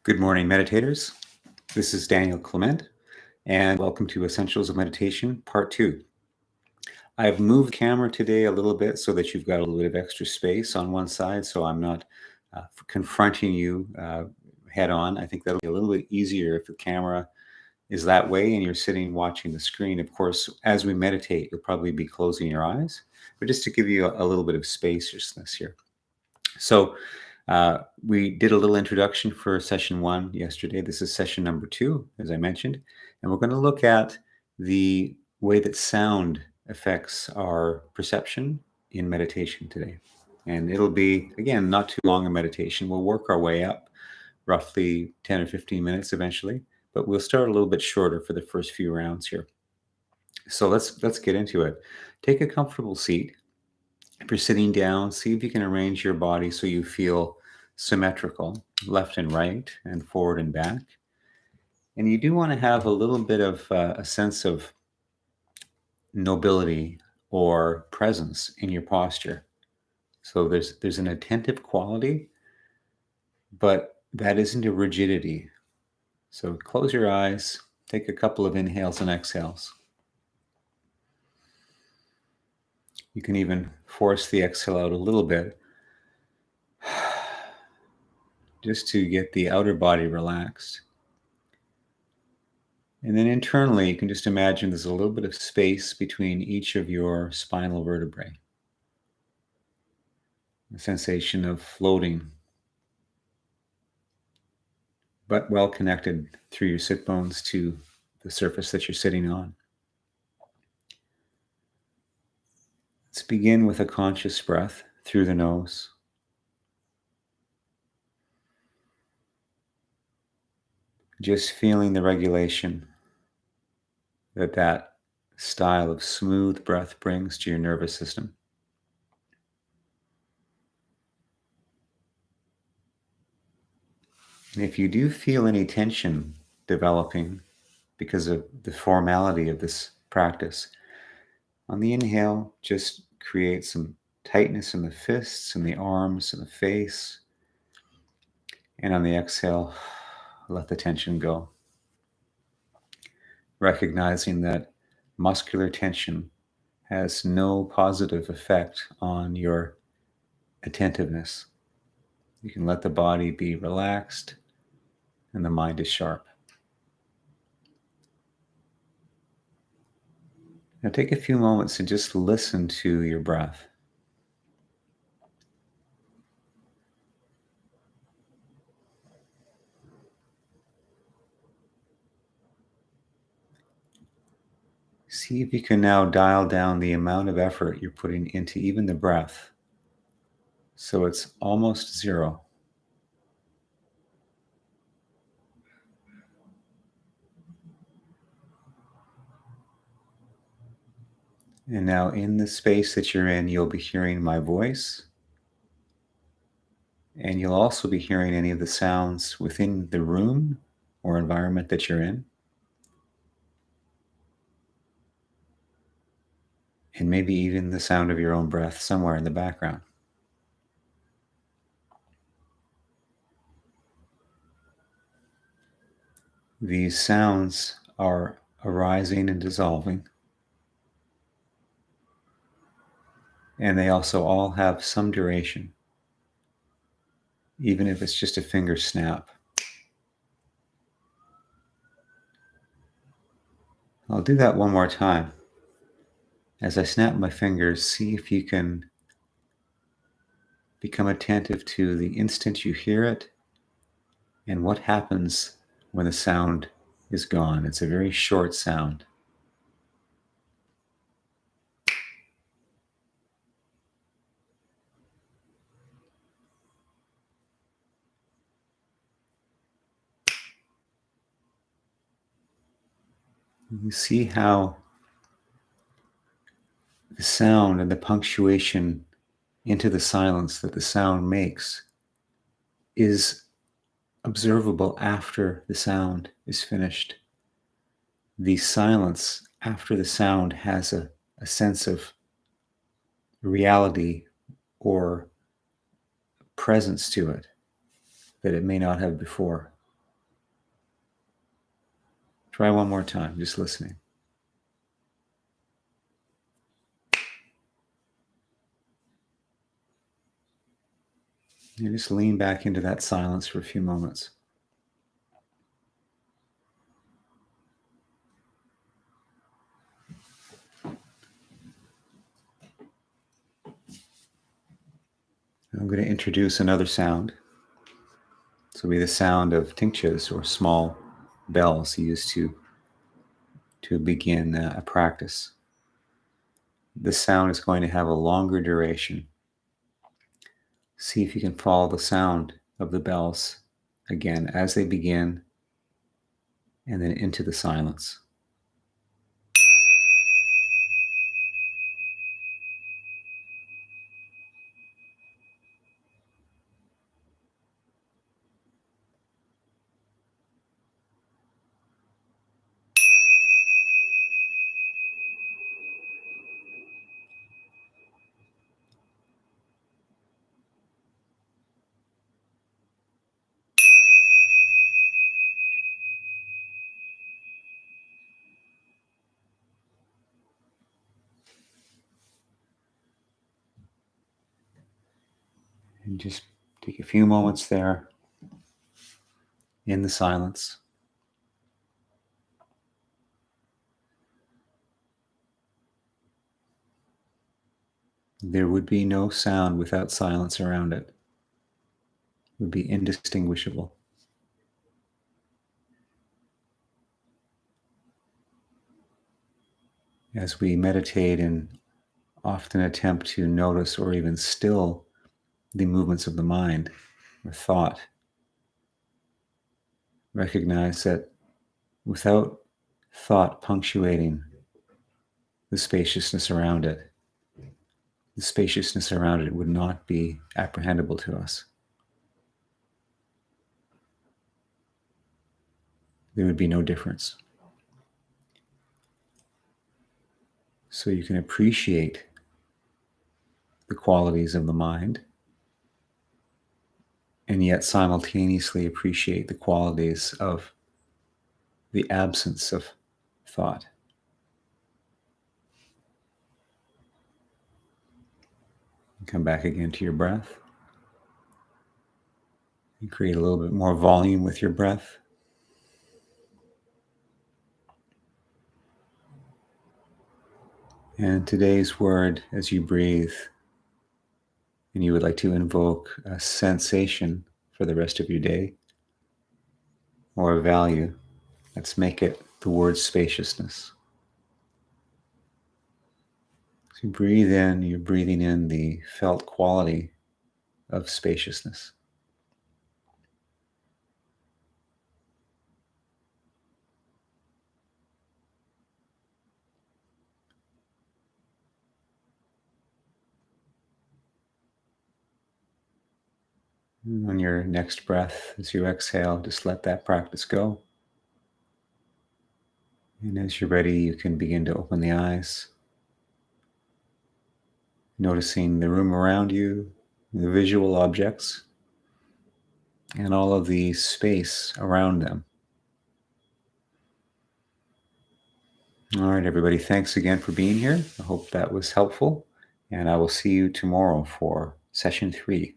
Good morning, meditators. This is Daniel Clement, and welcome to Essentials of Meditation, Part 2. I've moved the camera today a little bit so that you've got a little bit of extra space on one side, so I'm not confronting you head on. I think that'll be a little bit easier if the camera is that way and you're sitting watching the screen. Of course, as we meditate, you'll probably be closing your eyes, but just to give you a little bit of spaciousness here. So, we did a little introduction for session 1 yesterday. This is session number 2, as I mentioned, and we're going to look at the way that sound affects our perception in meditation today. And it'll be, again, not too long a meditation. We'll work our way up, roughly 10 or 15 minutes eventually, but we'll start a little bit shorter for the first few rounds here. So let's get into it. Take a comfortable seat. If you're sitting down, see if you can arrange your body so you feel symmetrical, left and right, and forward and back. And you do want to have a little bit of a sense of nobility or presence in your posture. So there's an attentive quality, but that isn't a rigidity. So close your eyes, take a couple of inhales and exhales. You can even force the exhale out a little bit, just to get the outer body relaxed. And then internally, you can just imagine there's a little bit of space between each of your spinal vertebrae. A sensation of floating, but well connected through your sit bones to the surface that you're sitting on. Let's begin with a conscious breath through the nose. Just feeling the regulation that style of smooth breath brings to your nervous system. And if you do feel any tension developing because of the formality of this practice, on the inhale, just create some tightness in the fists and the arms and the face. And on the exhale, let the tension go. Recognizing that muscular tension has no positive effect on your attentiveness. You can let the body be relaxed and the mind is sharp. Now take a few moments and just listen to your breath. See if you can now dial down the amount of effort you're putting into even the breath, so it's almost zero. And now in the space that you're in, you'll be hearing my voice, and you'll also be hearing any of the sounds within the room or environment that you're in. And maybe even the sound of your own breath somewhere in the background. These sounds are arising and dissolving. And they also all have some duration, even if it's just a finger snap. I'll do that one more time. As I snap my fingers, see if you can become attentive to the instant you hear it and what happens when the sound is gone. It's a very short sound. You see how the sound and the punctuation into the silence that the sound makes is observable after the sound is finished. The silence after the sound has a sense of reality or presence to it that it may not have before. Try one more time, just listening. You just lean back into that silence for a few moments. I'm going to introduce another sound. This will be the sound of tinkchas, or small bells used to begin a practice. This sound is going to have a longer duration. See if you can follow the sound of the bells again as they begin and then into the silence. And just take a few moments there in the silence. There would be no sound without silence around it. It would be indistinguishable. As we meditate and often attempt to notice or even still the movements of the mind or thought, recognize that without thought punctuating the spaciousness around it, the spaciousness around it would not be apprehendable to us. There would be no difference. So you can appreciate the qualities of the mind and yet simultaneously appreciate the qualities of the absence of thought. Come back again to your breath. And create a little bit more volume with your breath. And today's word, as you breathe, and you would like to invoke a sensation for the rest of your day, or a value, let's make it the word spaciousness. So you breathe in, you're breathing in the felt quality of spaciousness. And on your next breath, as you exhale, just let that practice go. And as you're ready, you can begin to open the eyes, noticing the room around you, the visual objects, and all of the space around them. All right, everybody, thanks again for being here. I hope that was helpful, and I will see you tomorrow for session 3.